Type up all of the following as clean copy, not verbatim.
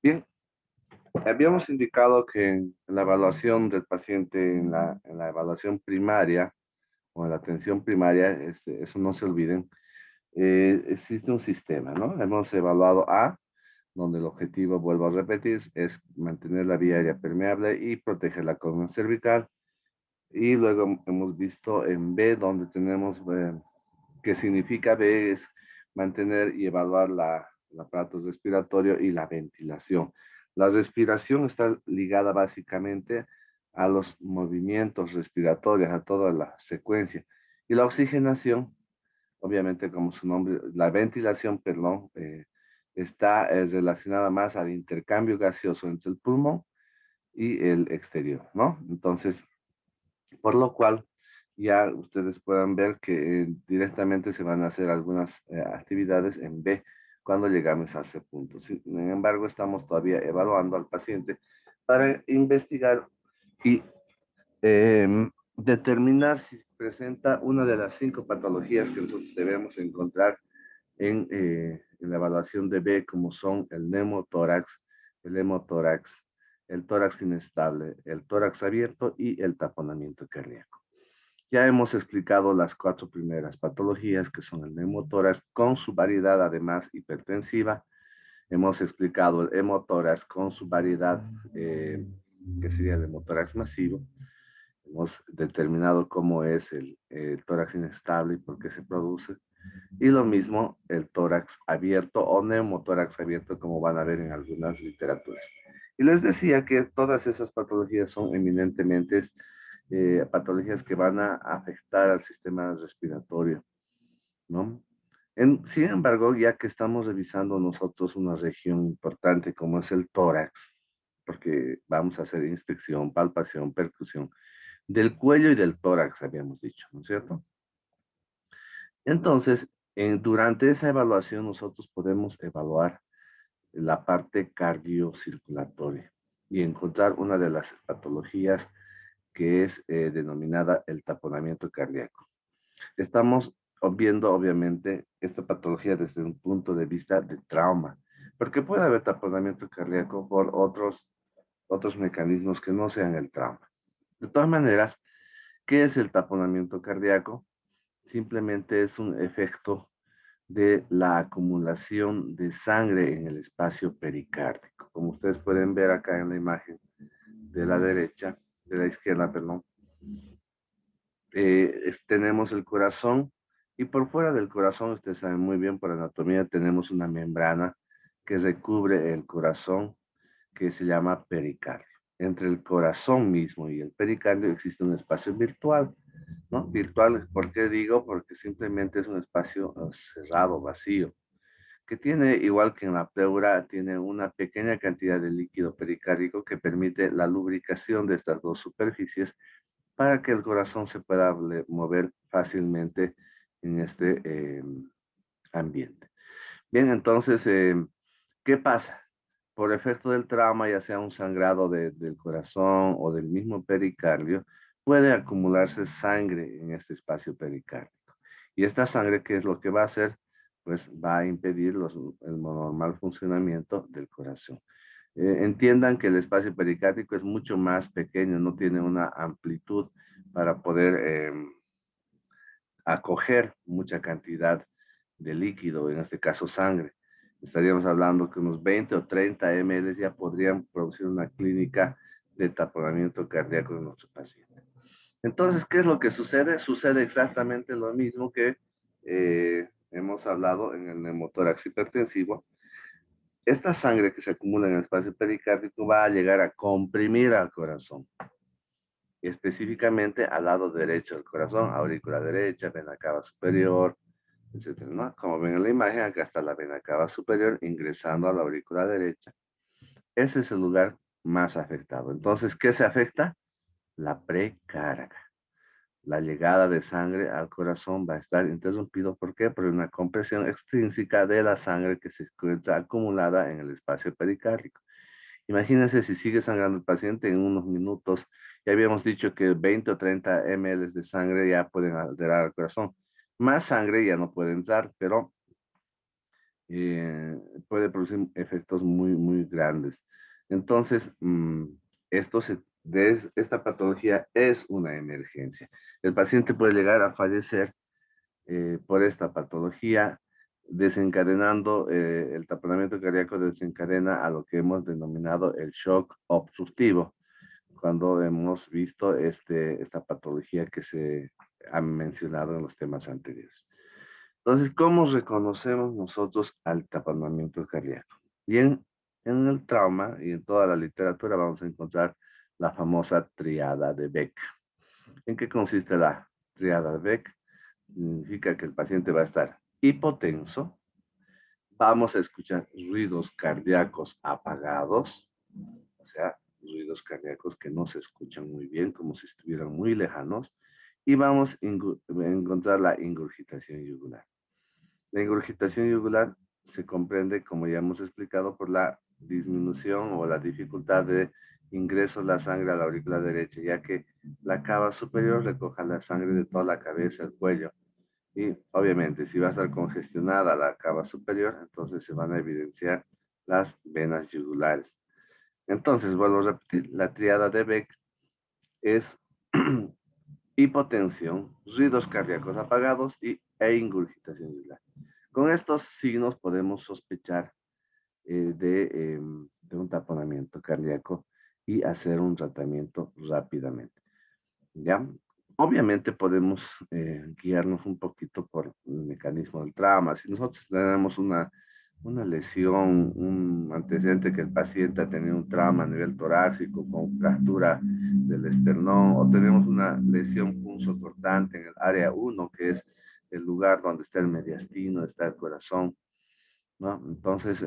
Bien, habíamos indicado que en la evaluación del paciente, en la evaluación primaria o en la atención primaria, eso no se olviden, existe un sistema, ¿no? Hemos evaluado A, donde el objetivo, vuelvo a repetir, es mantener la vía aérea permeable y proteger la columna cervical. Y luego hemos visto en B, donde tenemos, que significa B, es mantener y evaluar el aparato respiratorio y la ventilación. La respiración está ligada básicamente a los movimientos respiratorios, a toda la secuencia. Y la oxigenación, obviamente como su nombre, la ventilación, perdón, está relacionada más al intercambio gaseoso entre el pulmón y el exterior, ¿no? Entonces, por lo cual ya ustedes puedan ver que directamente se van a hacer algunas actividades en B cuando llegamos a ese punto. Sin embargo, estamos todavía evaluando al paciente para investigar y determinar si presenta una de las 5 patologías que nosotros debemos encontrar en la evaluación de B, como son el hemotórax, el tórax inestable, el tórax abierto y el taponamiento cardíaco. Ya hemos explicado las 4 primeras patologías, que son el neumotórax con su variedad además hipertensiva. Hemos explicado el hemotórax con su variedad, que sería el hemotórax masivo. Hemos determinado cómo es el tórax inestable y por qué se produce. Y lo mismo el tórax abierto o neumotórax abierto, como van a ver en algunas literaturas. Y les decía que todas esas patologías son eminentemente patologías que van a afectar al sistema respiratorio, ¿no? Sin embargo, ya que estamos revisando nosotros una región importante como es el tórax, porque vamos a hacer inspección, palpación, percusión, del cuello y del tórax, habíamos dicho, ¿no es cierto? Entonces, durante esa evaluación nosotros podemos evaluar la parte cardiocirculatoria y encontrar una de las patologías que es denominada el taponamiento cardíaco. Estamos viendo, obviamente, esta patología desde un punto de vista de trauma, porque puede haber taponamiento cardíaco por otros mecanismos que no sean el trauma. De todas maneras, ¿qué es el taponamiento cardíaco? Simplemente es un efecto de la acumulación de sangre en el espacio pericárdico. Como ustedes pueden ver acá en la imagen de la derecha, de la izquierda, perdón, tenemos el corazón y por fuera del corazón, ustedes saben muy bien por anatomía, tenemos una membrana que recubre el corazón que se llama pericardio. Entre el corazón mismo y el pericardio existe un espacio virtual, ¿no? Virtual, ¿por qué digo? Porque simplemente es un espacio cerrado, vacío, que tiene, igual que en la pleura, tiene una pequeña cantidad de líquido pericárdico que permite la lubricación de estas dos superficies para que el corazón se pueda mover fácilmente en este ambiente. Bien, entonces, ¿qué pasa? Por efecto del trauma, ya sea un sangrado del corazón o del mismo pericardio, puede acumularse sangre en este espacio pericárdico. Y esta sangre, ¿qué es lo que va a hacer? Pues va a impedir el normal funcionamiento del corazón. Entiendan que el espacio pericárdico es mucho más pequeño, no tiene una amplitud para poder acoger mucha cantidad de líquido, en este caso sangre. Estaríamos hablando que unos 20 o 30 ml ya podrían producir una clínica de taponamiento cardíaco en nuestro paciente. Entonces, ¿qué es lo que sucede? Sucede exactamente lo mismo que hemos hablado en el neumotórax hipertensivo. Esta sangre que se acumula en el espacio pericárdico va a llegar a comprimir al corazón, específicamente al lado derecho del corazón, aurícula derecha, vena cava superior, etcétera, ¿no? Como ven en la imagen, acá está la vena cava superior ingresando a la aurícula derecha. ese es el lugar más afectado. Entonces, ¿qué se afecta? La precarga. La llegada de sangre al corazón va a estar interrumpido. ¿Por qué? Por una compresión extrínseca de la sangre que se encuentra acumulada en el espacio pericárdico. Imagínense si sigue sangrando el paciente en unos minutos. Ya habíamos dicho que 20 o 30 ml de sangre ya pueden alterar el corazón. Más sangre ya no puede entrar, pero eh, puede producir efectos muy, muy grandes. Entonces, esta patología es una emergencia. El paciente puede llegar a fallecer por esta patología, desencadenando el taponamiento cardíaco desencadena a lo que hemos denominado el shock obstructivo, cuando hemos visto esta patología que se ha mencionado en los temas anteriores. Entonces, ¿cómo reconocemos nosotros al taponamiento cardíaco? Y en el trauma y en toda la literatura vamos a encontrar la famosa triada de Beck. ¿En qué consiste la triada de Beck? Significa que el paciente va a estar hipotenso, vamos a escuchar ruidos cardíacos apagados, o sea, ruidos cardíacos que no se escuchan muy bien, como si estuvieran muy lejanos, y vamos a encontrar la ingurgitación yugular. La ingurgitación yugular se comprende, como ya hemos explicado, por la disminución o la dificultad de ingreso de la sangre a la aurícula derecha, ya que la cava superior recoja la sangre de toda la cabeza, el cuello. Y obviamente, si va a estar congestionada la cava superior, entonces se van a evidenciar las venas yugulares. Entonces, vuelvo a repetir, la triada de Beck es hipotensión, ruidos cardíacos apagados e ingurgitación yugular. Con estos signos podemos sospechar de un taponamiento cardíaco y hacer un tratamiento rápidamente. ¿Ya? Obviamente podemos guiarnos un poquito por el mecanismo del trauma. Si nosotros tenemos una lesión, un antecedente que el paciente ha tenido un trauma a nivel torácico con fractura del esternón, o tenemos una lesión punzocortante en el área 1, que es el lugar donde está el mediastino, está el corazón, ¿no? Entonces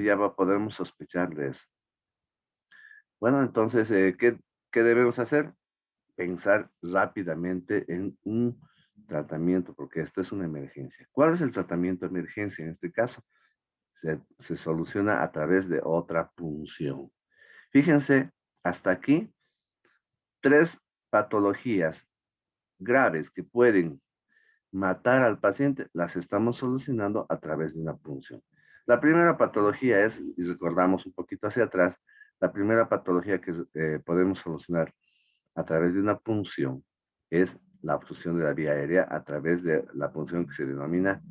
ya podemos sospechar de eso. Bueno, entonces, ¿qué debemos hacer? Pensar rápidamente en un tratamiento, porque esto es una emergencia. ¿Cuál es el tratamiento de emergencia en este caso? Se soluciona a través de otra punción. Fíjense, hasta aquí, tres patologías graves que pueden matar al paciente, las estamos solucionando a través de una punción. La primera patología es, y recordamos un poquito hacia atrás, la primera patología que podemos solucionar a través de una punción es la obstrucción de la vía aérea a través de la punción que se denomina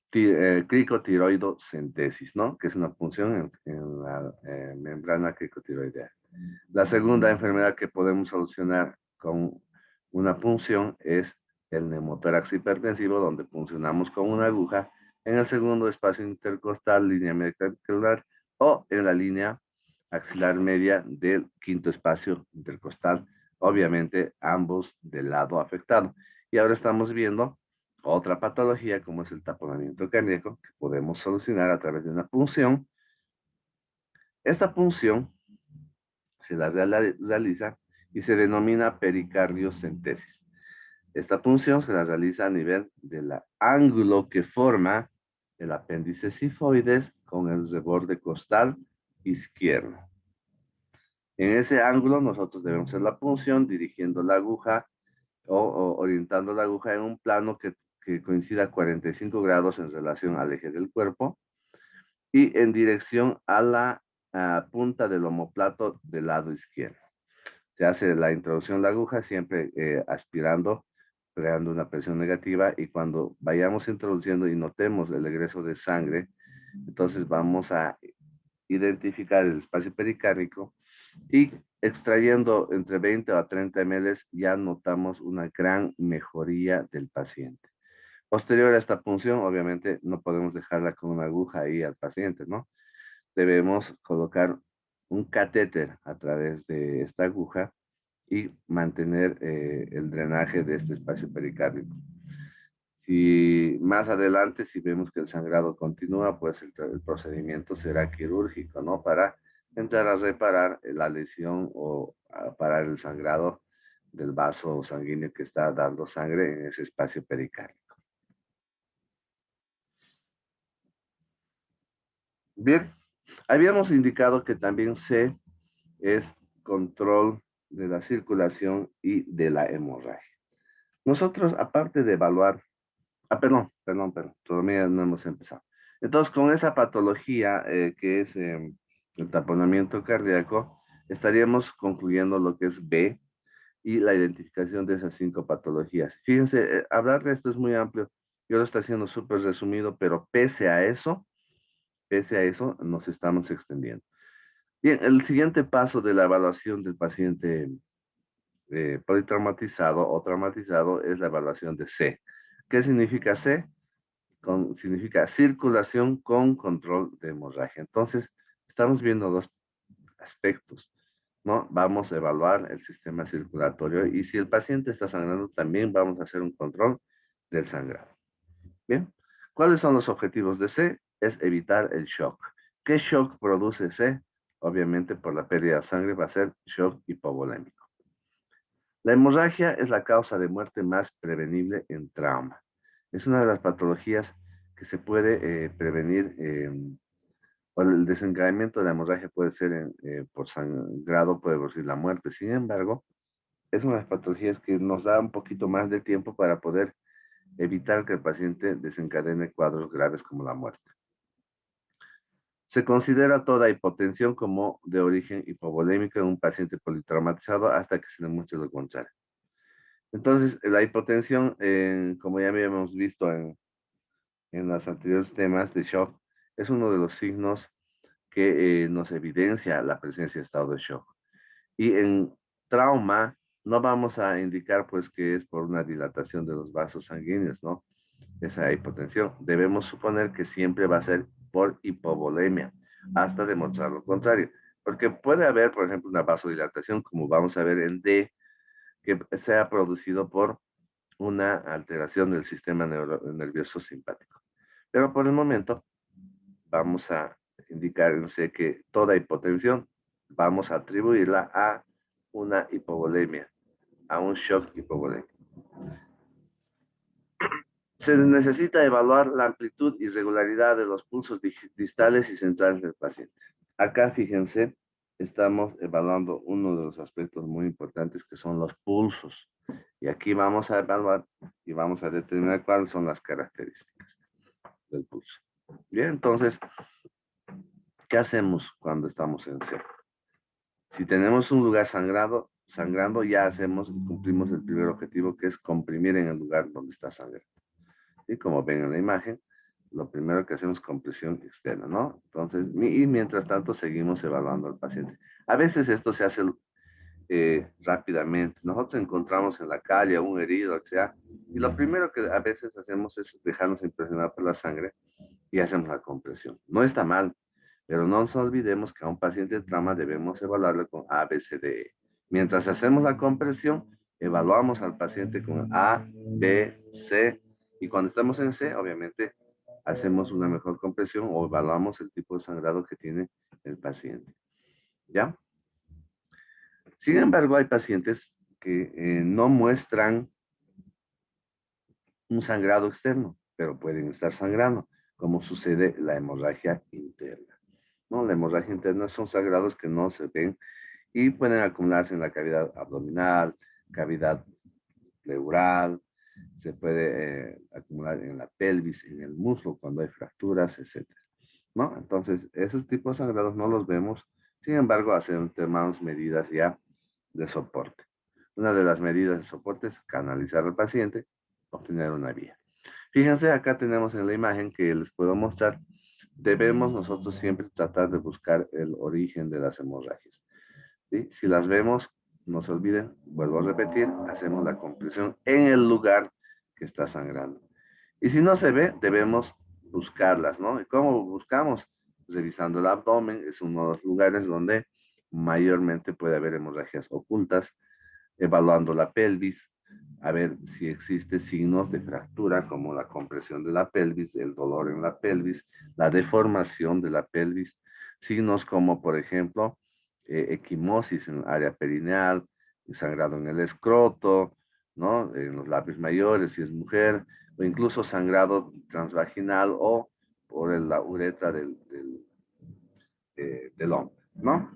cricotiroidocentesis, ¿no? Que es una punción en la membrana cricotiroidea. La segunda enfermedad que podemos solucionar con una punción es el neumotórax hipertensivo, donde puncionamos con una aguja en el segundo espacio intercostal, línea medicacelular, o en la línea axilar media del quinto espacio intercostal, obviamente ambos del lado afectado. Y ahora estamos viendo otra patología como es el taponamiento cardíaco, que podemos solucionar a través de una punción. Esta punción se la realiza y se denomina pericardiocentesis. Esta punción se la realiza a nivel del ángulo que forma el apéndice sifoides con el reborde costal izquierdo. En ese ángulo nosotros debemos hacer la punción dirigiendo la aguja o orientando la aguja en un plano que coincida a 45 grados en relación al eje del cuerpo y en dirección a la punta del omóplato del lado izquierdo. Se hace la introducción de la aguja siempre aspirando, creando una presión negativa, y cuando vayamos introduciendo y notemos el egreso de sangre, entonces vamos a identificar el espacio pericárdico y extrayendo entre 20 a 30 ml ya notamos una gran mejoría del paciente. Posterior a esta punción, obviamente no podemos dejarla con una aguja ahí al paciente, ¿no? Debemos colocar un catéter a través de esta aguja y mantener el drenaje de este espacio pericárdico. Si más adelante, si vemos que el sangrado continúa, pues el procedimiento será quirúrgico, ¿no? Para entrar a reparar la lesión o a parar el sangrado del vaso sanguíneo que está dando sangre en ese espacio pericárdico. Bien, habíamos indicado que también C es control de la circulación y de la hemorragia. Nosotros, aparte de evaluar, perdón, todavía no hemos empezado. Entonces, con esa patología que es el taponamiento cardíaco, estaríamos concluyendo lo que es B y la identificación de esas 5 patologías. Fíjense, hablar de esto es muy amplio. Yo lo estoy haciendo súper resumido, pero pese a eso, nos estamos extendiendo. Bien, el siguiente paso de la evaluación del paciente politraumatizado o traumatizado es la evaluación de C. ¿Qué significa C? Significa circulación con control de hemorragia. Entonces, estamos viendo dos aspectos, ¿no? Vamos a evaluar el sistema circulatorio y si el paciente está sangrando, también vamos a hacer un control del sangrado. Bien, ¿cuáles son los objetivos de C? Es evitar el shock. ¿Qué shock produce C? Obviamente por la pérdida de sangre va a ser shock hipovolémico. La hemorragia es la causa de muerte más prevenible en trauma. Es una de las patologías que se puede prevenir, o el desencadenamiento de la hemorragia puede ser por sangrado, puede producir la muerte. Sin embargo, es una de las patologías que nos da un poquito más de tiempo para poder evitar que el paciente desencadene cuadros graves como la muerte. Se considera toda hipotensión como de origen hipovolémico en un paciente politraumatizado hasta que se demuestre lo contrario. Entonces, la hipotensión, como ya habíamos visto en los anteriores temas de shock, es uno de los signos que nos evidencia la presencia de estado de shock. Y en trauma no vamos a indicar pues que es por una dilatación de los vasos sanguíneos, ¿no? Esa hipotensión. Debemos suponer que siempre va a ser por hipovolemia, hasta demostrar lo contrario. Porque puede haber, por ejemplo, una vasodilatación, como vamos a ver en D, que sea producido por una alteración del sistema nervioso simpático. Pero por el momento vamos a indicar en C que toda hipotensión vamos a atribuirla a una hipovolemia, a un shock hipovolémico. Se necesita evaluar la amplitud y regularidad de los pulsos distales y centrales del paciente. Acá, fíjense, estamos evaluando uno de los aspectos muy importantes que son los pulsos. Y aquí vamos a evaluar y vamos a determinar cuáles son las características del pulso. Bien, entonces, ¿qué hacemos cuando estamos en C? Si tenemos un lugar sangrando, ya hacemos y cumplimos el primer objetivo, que es comprimir en el lugar donde está sangrando. Y como ven en la imagen, lo primero que hacemos es compresión externa, ¿no? Entonces, y mientras tanto seguimos evaluando al paciente. A veces esto se hace rápidamente. Nosotros encontramos en la calle a un herido, o sea, y lo primero que a veces hacemos es dejarnos impresionar por la sangre y hacemos la compresión. No está mal, pero no nos olvidemos que a un paciente de trauma debemos evaluarlo con A, B, C, D, E. Mientras hacemos la compresión, evaluamos al paciente con A, B, C, y cuando estamos en C, obviamente, hacemos una mejor compresión o evaluamos el tipo de sangrado que tiene el paciente. ¿Ya? Sin embargo, hay pacientes que no muestran un sangrado externo, pero pueden estar sangrando, como sucede la hemorragia interna. ¿No? La hemorragia interna son sangrados que no se ven y pueden acumularse en la cavidad abdominal, cavidad pleural, se puede acumular en la pelvis, en el muslo cuando hay fracturas, etc. ¿No? Entonces, esos tipos de sangrados no los vemos, sin embargo, tomamos medidas ya de soporte. Una de las medidas de soporte es canalizar al paciente, obtener una vía. Fíjense, acá tenemos en la imagen que les puedo mostrar, debemos nosotros siempre tratar de buscar el origen de las hemorragias. ¿Sí? Si las vemos, no se olviden, vuelvo a repetir, hacemos la compresión en el lugar que está sangrando. Y si no se ve, debemos buscarlas, ¿no? ¿Y cómo buscamos? Revisando el abdomen, es uno de los lugares donde mayormente puede haber hemorragias ocultas, evaluando la pelvis, a ver si existe signos de fractura como la compresión de la pelvis, el dolor en la pelvis, la deformación de la pelvis, signos como por ejemplo equimosis en el área perineal, sangrado en el escroto, ¿no? En los labios mayores si es mujer, o incluso sangrado transvaginal o por la uretra del hombre, ¿no?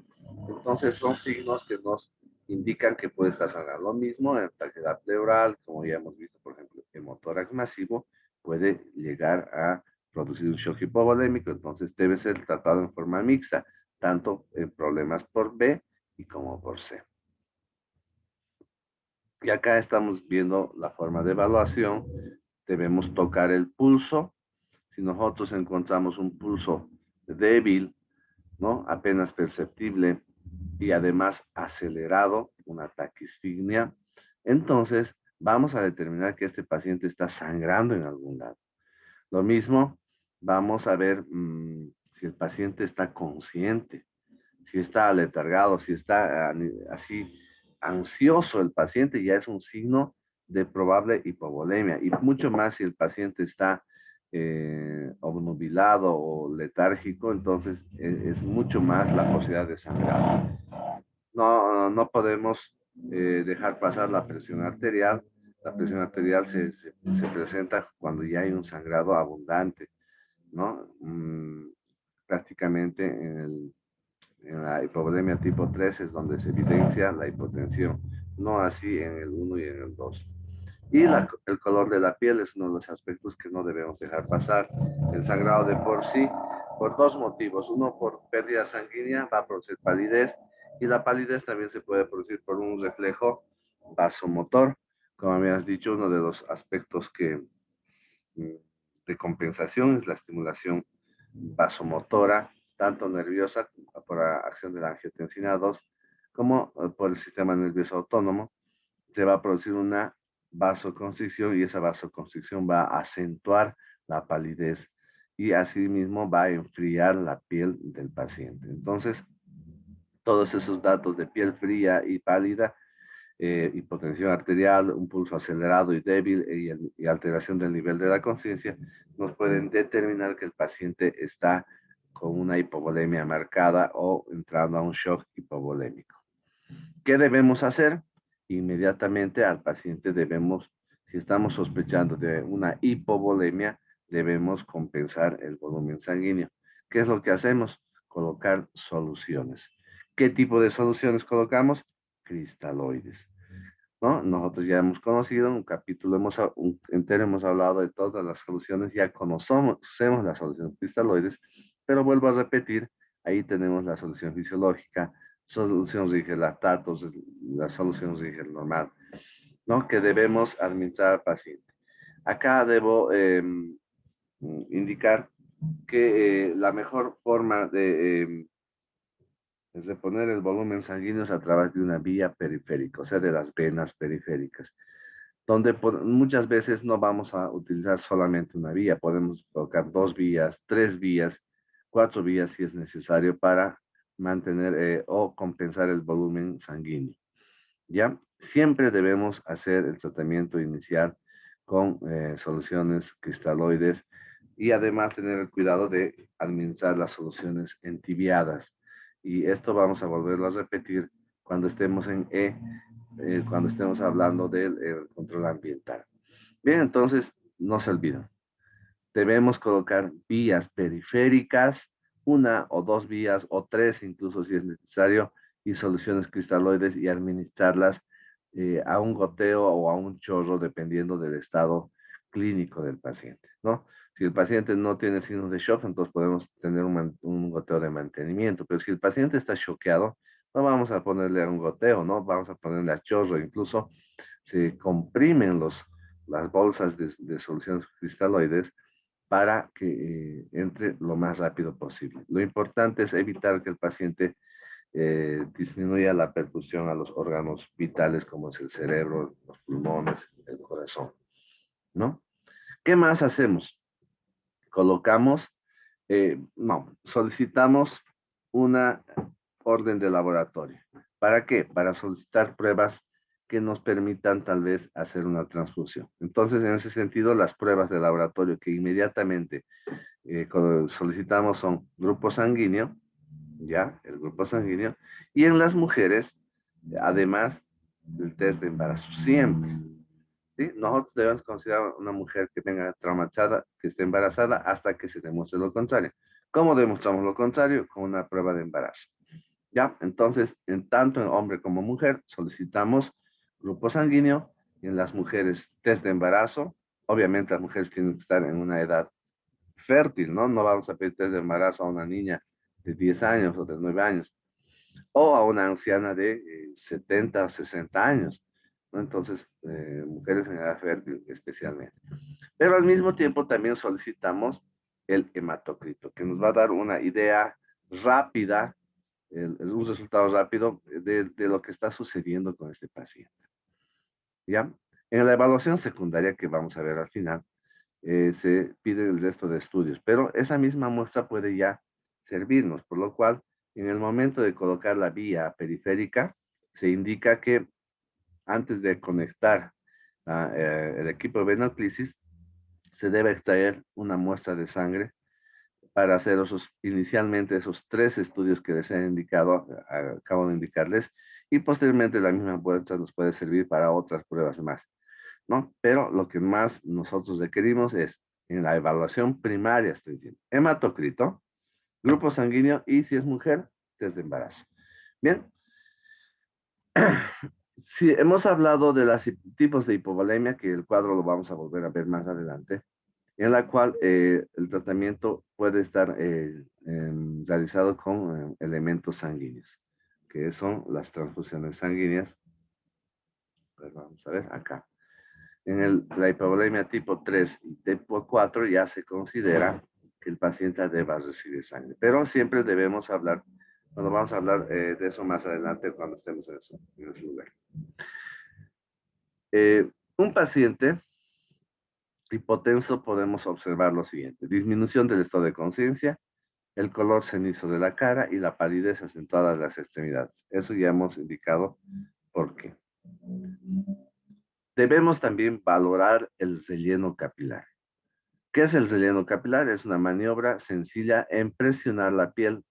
Entonces son signos que nos indican que puede estar sangrando. Lo mismo en tarjeta pleural, como ya hemos visto, por ejemplo, hemotórax masivo puede llegar a producir un shock hipovolémico, entonces debe ser tratado en forma mixta, tanto en problemas por B y como por C. Y acá estamos viendo la forma de evaluación. Debemos tocar el pulso. Si nosotros encontramos un pulso débil, ¿no? Apenas perceptible y además acelerado, una taquisfignia, entonces vamos a determinar que este paciente está sangrando en algún lado. Lo mismo, vamos a ver si el paciente está consciente, si está aletargado, si está así ansioso el paciente, ya es un signo de probable hipovolemia. Y mucho más si el paciente está obnubilado o letárgico, entonces es mucho más la posibilidad de sangrado. No podemos dejar pasar la presión arterial. La presión arterial se presenta cuando ya hay un sangrado abundante, ¿no? Prácticamente en la hipovolemia tipo 3 es donde se evidencia la hipotensión, no así en el 1 y en el 2. Y el color de la piel es uno de los aspectos que no debemos dejar pasar. El sangrado de por sí, por dos motivos. Uno, por pérdida sanguínea, va a producir palidez. Y la palidez también se puede producir por un reflejo vasomotor. Como me has dicho, uno de los aspectos de compensación es la estimulación vasomotora, tanto nerviosa por la acción de la angiotensina 2 como por el sistema nervioso autónomo. Se va a producir una vasoconstricción y esa vasoconstricción va a acentuar la palidez y asimismo va a enfriar la piel del paciente. Entonces, todos esos datos de piel fría y pálida, hipotensión arterial, un pulso acelerado y débil y alteración del nivel de la conciencia, nos pueden determinar que el paciente está con una hipovolemia marcada o entrando a un shock hipovolémico. ¿Qué debemos hacer? Inmediatamente al paciente debemos, si estamos sospechando de una hipovolemia, debemos compensar el volumen sanguíneo. ¿Qué es lo que hacemos? Colocar soluciones. ¿Qué tipo de soluciones colocamos? Cristaloides, ¿no? Nosotros ya hemos conocido, un capítulo entero hemos hablado de todas las soluciones, ya conocemos las soluciones cristaloides, pero vuelvo a repetir, ahí tenemos la solución fisiológica, solución Rigel lactatos, la solución Rigel normal, ¿no? Que debemos administrar al paciente. Acá debo indicar que la mejor forma es reponer el volumen sanguíneo a través de una vía periférica, o sea, de las venas periféricas, donde muchas veces no vamos a utilizar solamente una vía, podemos colocar 2 vías, 3 vías, 4 vías si es necesario para mantener o compensar el volumen sanguíneo. ¿Ya? Siempre debemos hacer el tratamiento inicial con soluciones cristaloides y además tener el cuidado de administrar las soluciones entibiadas. Y esto vamos a volverlo a repetir cuando estemos en cuando estemos hablando del control ambiental. Bien, entonces, no se olviden. Debemos colocar vías periféricas, 1 o 2 vías, o 3 incluso si es necesario, y soluciones cristaloides y administrarlas a un goteo o a un chorro, dependiendo del estado clínico del paciente, ¿no? Si el paciente no tiene signos de shock, entonces podemos tener un goteo de mantenimiento, pero si el paciente está choqueado, no vamos a ponerle a un goteo, ¿no? Vamos a ponerle a chorro, incluso se comprimen las bolsas de soluciones cristaloides para que entre lo más rápido posible. Lo importante es evitar que el paciente disminuya la perfusión a los órganos vitales como es el cerebro, los pulmones, el corazón, ¿no? ¿Qué más hacemos? Colocamos, no, solicitamos una orden de laboratorio. ¿Para qué? Para solicitar pruebas que nos permitan tal vez hacer una transfusión. Entonces, en ese sentido, las pruebas de laboratorio que inmediatamente cuando solicitamos son grupo sanguíneo, ya, el grupo sanguíneo, y en las mujeres, además del test de embarazo, siempre. ¿Sí? Nosotros debemos considerar una mujer que tenga traumatizada, que esté embarazada, hasta que se demuestre lo contrario. ¿Cómo demostramos lo contrario? Con una prueba de embarazo. ¿Ya? Entonces, en tanto en hombre como mujer, solicitamos grupo sanguíneo, y en las mujeres test de embarazo. Obviamente las mujeres tienen que estar en una edad fértil, ¿no? No vamos a pedir test de embarazo a una niña de 10 años o de 9 años, o a una anciana de 70 o 60 años, ¿no? Entonces, mujeres en edad fértil especialmente. Pero al mismo tiempo también solicitamos el hematocrito, que nos va a dar una idea rápida, un resultado rápido de lo que está sucediendo con este paciente. ¿Ya? En la evaluación secundaria que vamos a ver al final, se pide el resto de estudios, pero esa misma muestra puede ya servirnos, por lo cual en el momento de colocar la vía periférica, se indica que antes de conectar el equipo de venoclisis, se debe extraer una muestra de sangre para hacer inicialmente esos 3 estudios que les he indicado, acabo de indicarles, y posteriormente la misma muestra nos puede servir para otras pruebas más, ¿no? Pero lo que más nosotros requerimos es, en la evaluación primaria, estoy diciendo, hematocrito, grupo sanguíneo y, si es mujer, test de embarazo. Bien, si hemos hablado de los tipos de hipovolemia, que el cuadro lo vamos a volver a ver más adelante, en la cual el tratamiento puede estar realizado con elementos sanguíneos, que son las transfusiones sanguíneas. Pues vamos a ver acá. En la hipovolemia tipo 3 y tipo 4 ya se considera que el paciente deba recibir sangre. Pero siempre debemos hablar, cuando vamos a hablar de eso más adelante, cuando estemos en ese lugar. Un paciente hipotenso podemos observar lo siguiente: disminución del estado de conciencia, el color cenizo de la cara y la palidez acentuada de las extremidades. Eso ya hemos indicado por qué. Debemos también valorar el relleno capilar. ¿Qué es el relleno capilar? Es una maniobra sencilla en presionar la piel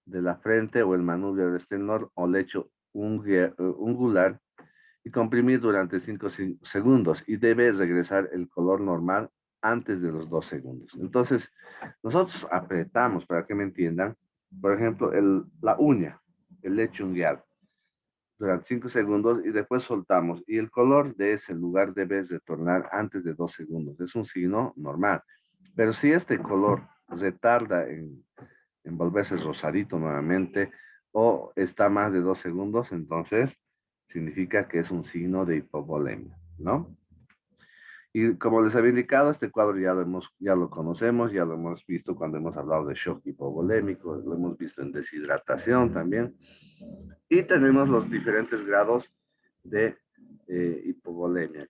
de la frente o el manubrio del esternón o lecho ungular y comprimir durante 5 segundos, y debe regresar el color normal antes de los 2 segundos. Entonces, nosotros apretamos, para que me entiendan, por ejemplo, la uña, el lecho unguial, durante 5 segundos y después soltamos. Y el color de ese lugar debe retornar antes de 2 segundos. Es un signo normal. Pero si este color retarda en volverse rosadito nuevamente o está más de 2 segundos, entonces significa que es un signo de hipovolemia, ¿no? Y como les había indicado, este cuadro ya lo conocemos, ya lo hemos visto cuando hemos hablado de shock hipovolémico, lo hemos visto en deshidratación también. Y tenemos los diferentes grados de hipovolemia.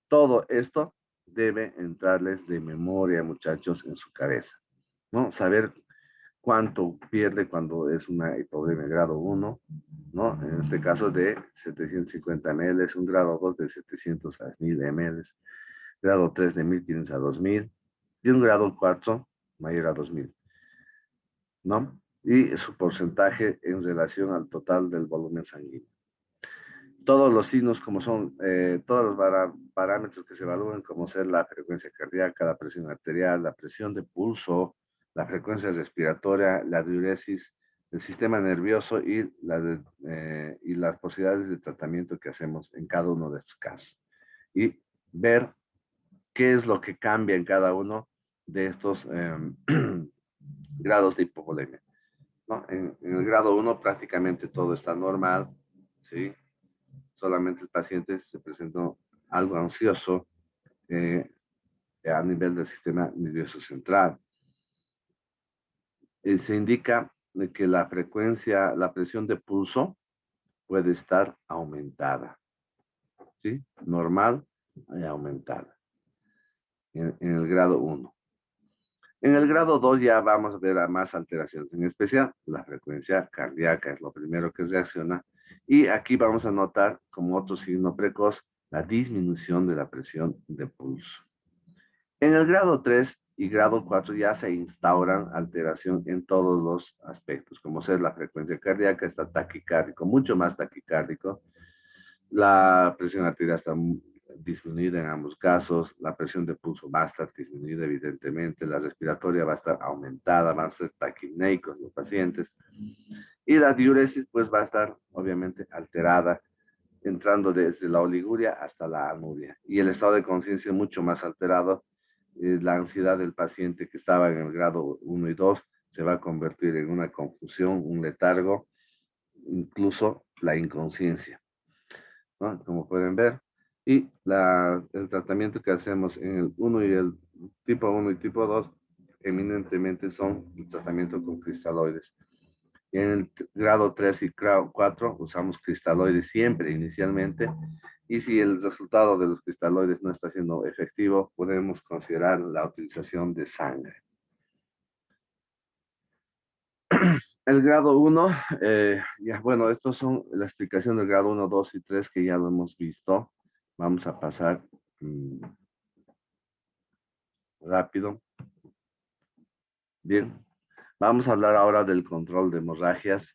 Todo esto debe entrarles de memoria, muchachos, en su cabeza, ¿no? Saber cuánto pierde cuando es una hipovolemia grado 1, ¿no? En este caso de 750 ml, un grado 2 de 700 a 1000 ml, grado 3 de 1500 a 2000, y un grado 4 mayor a 2000, ¿no? Y su porcentaje en relación al total del volumen sanguíneo. Todos los signos, como son todos los parámetros que se evalúan, como ser la frecuencia cardíaca, la presión arterial, la presión de pulso, la frecuencia respiratoria, la diuresis, el sistema nervioso y las posibilidades de tratamiento que hacemos en cada uno de estos casos. Y ver qué es lo que cambia en cada uno de estos grados de hipovolemia, ¿no? En el grado 1 prácticamente todo está normal, ¿sí? Solamente el paciente se presentó algo ansioso a nivel del sistema nervioso central. Se indica de que la frecuencia, la presión de pulso puede estar aumentada, ¿sí? Normal y aumentada en el grado 1. En el grado 2 ya vamos a ver a más alteraciones, en especial la frecuencia cardíaca es lo primero que reacciona, Y aquí vamos a notar como otro signo precoz la disminución de la presión de pulso. En el grado 3 y grado 4 ya se instauran alteración en todos los aspectos, como ser la frecuencia cardíaca, está taquicárdico, mucho más taquicárdico, la presión arterial está disminuida en ambos casos, la presión de pulso va a estar disminuida evidentemente, la respiratoria va a estar aumentada, van a ser taquipneicos los pacientes, y la diuresis pues va a estar obviamente alterada, entrando desde la oliguria hasta la anuria. Y el estado de conciencia mucho más alterado, la ansiedad del paciente que estaba en el grado 1 y 2 se va a convertir en una confusión, un letargo, incluso la inconsciencia, ¿no? Como pueden ver. Y el tratamiento que hacemos en el 1 y el tipo 1 y tipo 2 eminentemente son el tratamiento con cristaloides. En el grado 3 y grado 4 usamos cristaloides siempre inicialmente, y si el resultado de los cristaloides no está siendo efectivo, podemos considerar la utilización de sangre. El grado 1, ya bueno, estos son la explicación del grado 1, 2 y 3 que ya lo hemos visto. Vamos a pasar rápido. Bien, vamos a hablar ahora del control de hemorragias.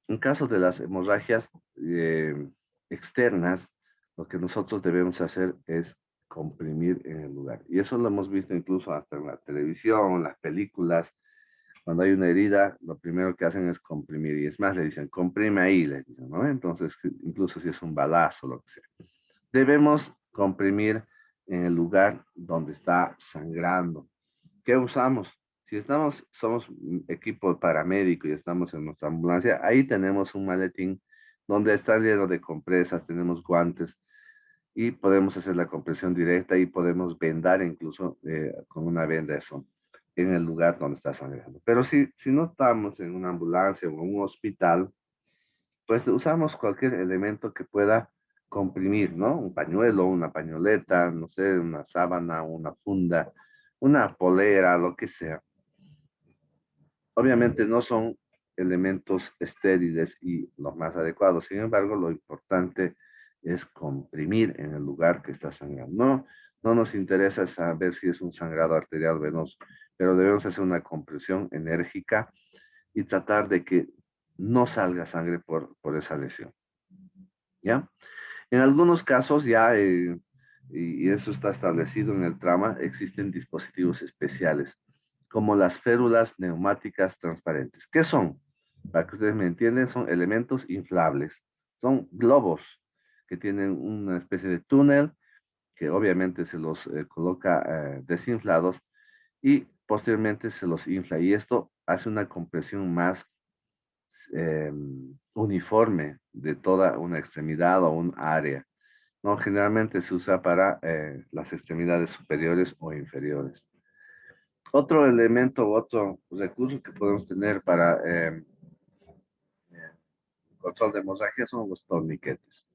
En caso de las hemorragias externas, lo que nosotros debemos hacer es comprimir en el lugar. Y eso lo hemos visto incluso hasta en la televisión, en las películas. Cuando hay una herida, lo primero que hacen es comprimir. Y es más, le dicen, comprime ahí, le dicen, ¿no? Entonces, incluso si es un balazo, lo que sea. Debemos comprimir en el lugar donde está sangrando. ¿Qué usamos? Si somos un equipo paramédico y estamos en nuestra ambulancia, ahí tenemos un maletín donde está lleno de compresas, tenemos guantes y podemos hacer la compresión directa y podemos vendar incluso con una venda eso en el lugar donde está sangrando. Pero si no estamos en una ambulancia o en un hospital, pues usamos cualquier elemento que pueda comprimir, ¿no? Un pañuelo, una pañoleta, no sé, una sábana, una funda, una polera, lo que sea. Obviamente no son elementos estériles y los más adecuados. Sin embargo, lo importante es comprimir en el lugar que está sangrando. No nos interesa saber si es un sangrado arterial o venoso, pero debemos hacer una compresión enérgica y tratar de que no salga sangre por esa lesión. ¿Ya? En algunos casos ya, y eso está establecido en el trama, existen dispositivos especiales, como las férulas neumáticas transparentes. ¿Qué son? Para que ustedes me entiendan, son elementos inflables. Son globos que tienen una especie de túnel que obviamente se los coloca desinflados y posteriormente se los infla. Y esto hace una compresión más eh, uniforme de toda una extremidad o un área. No, generalmente se usa para las extremidades superiores o inferiores. Otro elemento, otro recurso que podemos tener para control de hemorragia son los torniquetes.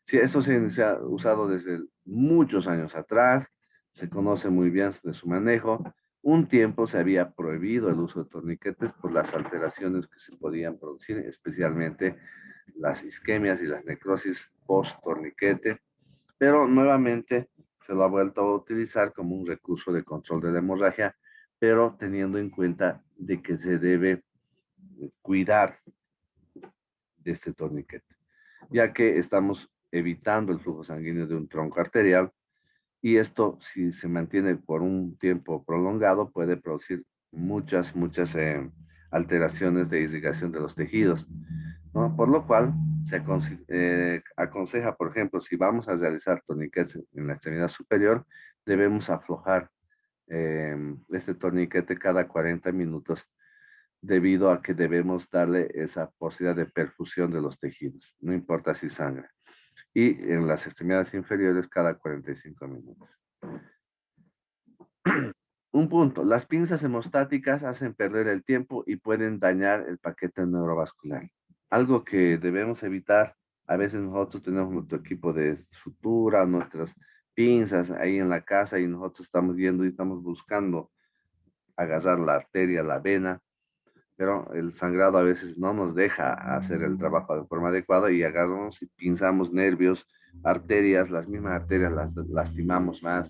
Sí, eso se ha usado desde muchos años atrás, se conoce muy bien de su manejo. Un tiempo se había prohibido el uso de torniquetes por las alteraciones que se podían producir, especialmente las isquemias y las necrosis post-torniquete, pero nuevamente se lo ha vuelto a utilizar como un recurso de control de la hemorragia, pero teniendo en cuenta de que se debe cuidar de este torniquete, ya que estamos evitando el flujo sanguíneo de un tronco arterial y esto, si se mantiene por un tiempo prolongado, puede producir muchas alteraciones de irrigación de los tejidos, ¿no? Por lo cual, se aconseja, por ejemplo, si vamos a realizar torniquetes en la extremidad superior, debemos aflojar este torniquete cada 40 minutos debido a que debemos darle esa posibilidad de perfusión de los tejidos, no importa si sangra. Y en las extremidades inferiores cada 45 minutos. Un punto, las pinzas hemostáticas hacen perder el tiempo y pueden dañar el paquete neurovascular. Algo que debemos evitar, a veces nosotros tenemos nuestro equipo de sutura, nuestras pinzas ahí en la casa y nosotros estamos yendo y estamos buscando agarrar la arteria, la vena, pero el sangrado a veces no nos deja hacer el trabajo de forma adecuada y agarramos y pinzamos nervios, arterias, las mismas arterias las lastimamos más.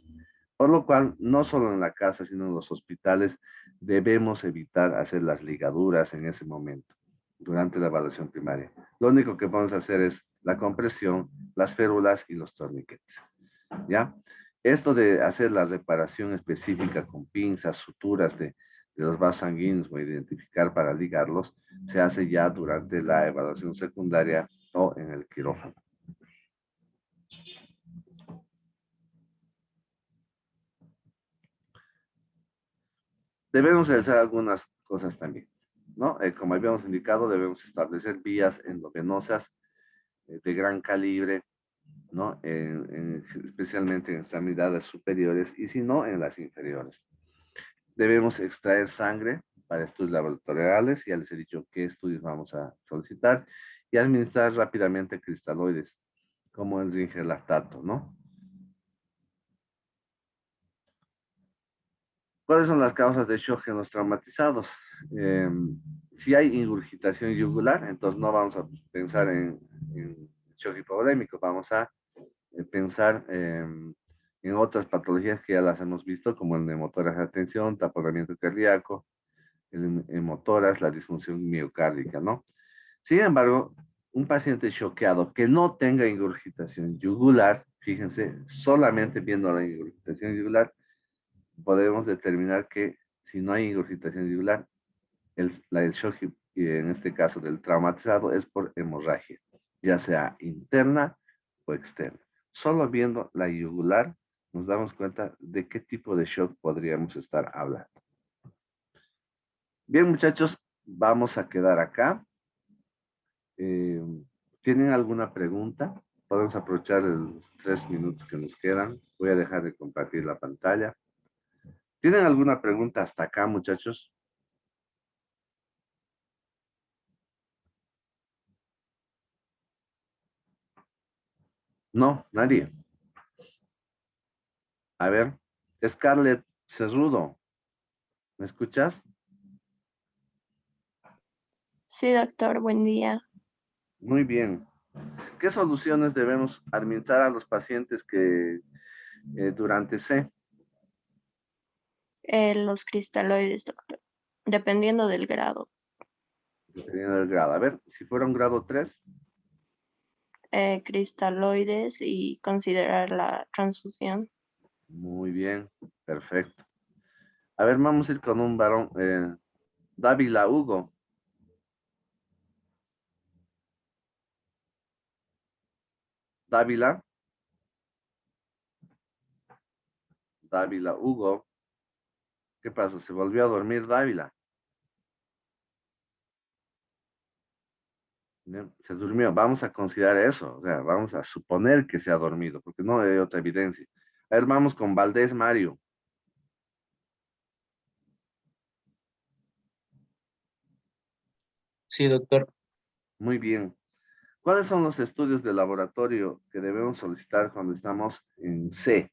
Por lo cual, no solo en la casa, sino en los hospitales, debemos evitar hacer las ligaduras en ese momento, durante la evaluación primaria. Lo único que podemos hacer es la compresión, las férulas y los torniquetes. ¿Ya? Esto de hacer la reparación específica con pinzas, suturas de los vasos sanguíneos o identificar para ligarlos, se hace ya durante la evaluación secundaria o en el quirófano. Debemos realizar algunas cosas también, ¿no? Como habíamos indicado, debemos establecer vías endovenosas de gran calibre, ¿no? Especialmente en extremidades superiores y si no, en las inferiores. Debemos extraer sangre para estudios laboratoriales, ya les he dicho qué estudios vamos a solicitar, y administrar rápidamente cristaloides, como el ringelactato, ¿no? ¿Cuáles son las causas de shock en los traumatizados? Eh, si hay ingurgitación yugular, entonces no vamos a pensar en shock hipovolémico, vamos a pensar en otras patologías que ya las hemos visto, como el neumotórax de atención, taponamiento cardíaco, el hemotoras, la disfunción miocárdica, ¿no? Sin embargo, un paciente choqueado que no tenga ingurgitación yugular, fíjense, solamente viendo la ingurgitación yugular, podemos determinar que si no hay ingurgitación yugular, el shock, en este caso del traumatizado, es por hemorragia, ya sea interna o externa. Solo viendo la yugular nos damos cuenta de qué tipo de shock podríamos estar hablando. Bien, muchachos, vamos a quedar acá. Eh, ¿Tienen alguna pregunta? Podemos aprovechar los 3 minutos que nos quedan. Voy a dejar de compartir la pantalla. ¿Tienen alguna pregunta hasta acá, muchachos? No, nadie. A ver, Scarlett Cerrudo, ¿me escuchas? Sí, doctor, buen día. Muy bien. ¿Qué soluciones debemos administrar a los pacientes que durante C, Los cristaloides, doctor, dependiendo del grado. dependiendo del grado? A ver, si fuera un grado 3, Cristaloides y considerar la transfusión. muy bien, perfecto. A ver, vamos a ir con un varón. Dávila Hugo. Dávila. Dávila Hugo. ¿Qué pasó? ¿Se volvió a dormir Dávila? ¿No? Se durmió. Vamos a considerar eso. O sea, vamos a suponer que se ha dormido, porque no hay otra evidencia. A ver, vamos con Valdés Mario. Sí, doctor. Muy bien. ¿Cuáles son los estudios de laboratorio que debemos solicitar cuando estamos en C?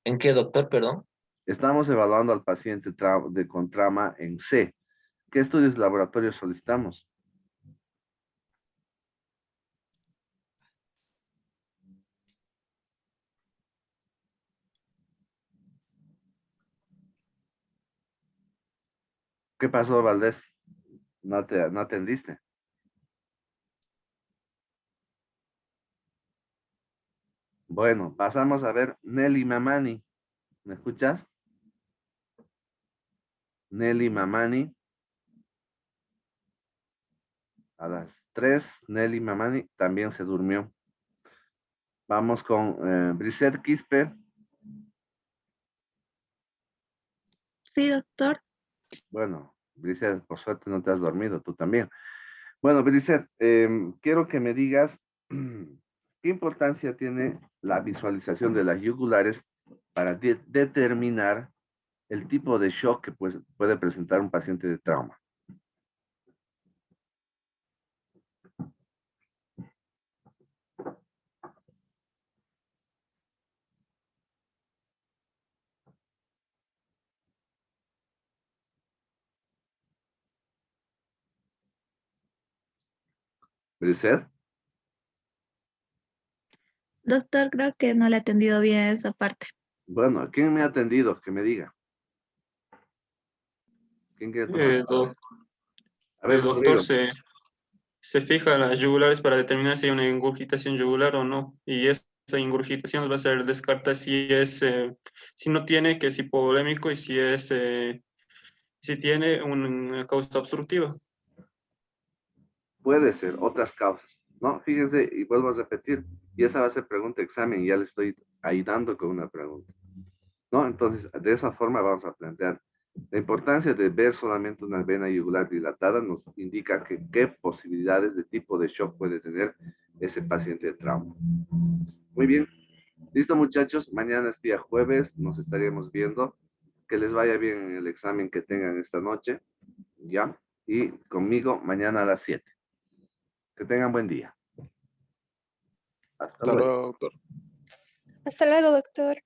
¿En qué, doctor? Perdón. Estamos evaluando al paciente con trauma en C. ¿Qué estudios de laboratorio solicitamos? ¿Qué pasó, Valdés? ¿No atendiste? Bueno, pasamos a ver Nelly Mamani. ¿Me escuchas? Nelly Mamani. A las 3, Nelly Mamani también se durmió. Vamos con Brisette Quispe. Sí, doctor. Bueno, Brisette, por suerte no te has dormido, tú también. Bueno, Brisette, quiero que me digas qué importancia tiene la visualización de las yugulares para determinar el tipo de shock que pues, puede presentar un paciente de trauma. ¿Puede ser? Doctor, creo que no le he atendido bien esa parte. Bueno, ¿quién me ha atendido? Que me diga. ¿Quién quiere tomar la palabra? Doc- A ver, doctor, Rodrigo. se fija las yugulares para determinar si hay una ingurgitación yugular o no. Y esa ingurgitación va a ser descartar si es, si no tiene, que es hipovolémico y si es, si tiene una causa obstructiva. Puede ser otras causas. No, fíjense, y vuelvo a repetir, y esa va a ser pregunta de examen, y ya le estoy ayudando con una pregunta. ¿No? Entonces, de esa forma vamos a plantear. La importancia de ver solamente una vena yugular dilatada nos indica que qué posibilidades de tipo de shock puede tener ese paciente de trauma. Muy bien. Listo, muchachos. Mañana es día jueves. Nos estaremos viendo. Que les vaya bien en el examen que tengan esta noche. ¿Ya? Y conmigo mañana a las 7. Que tengan buen día. Hasta Hasta luego. luego, doctor. Hasta luego, doctor.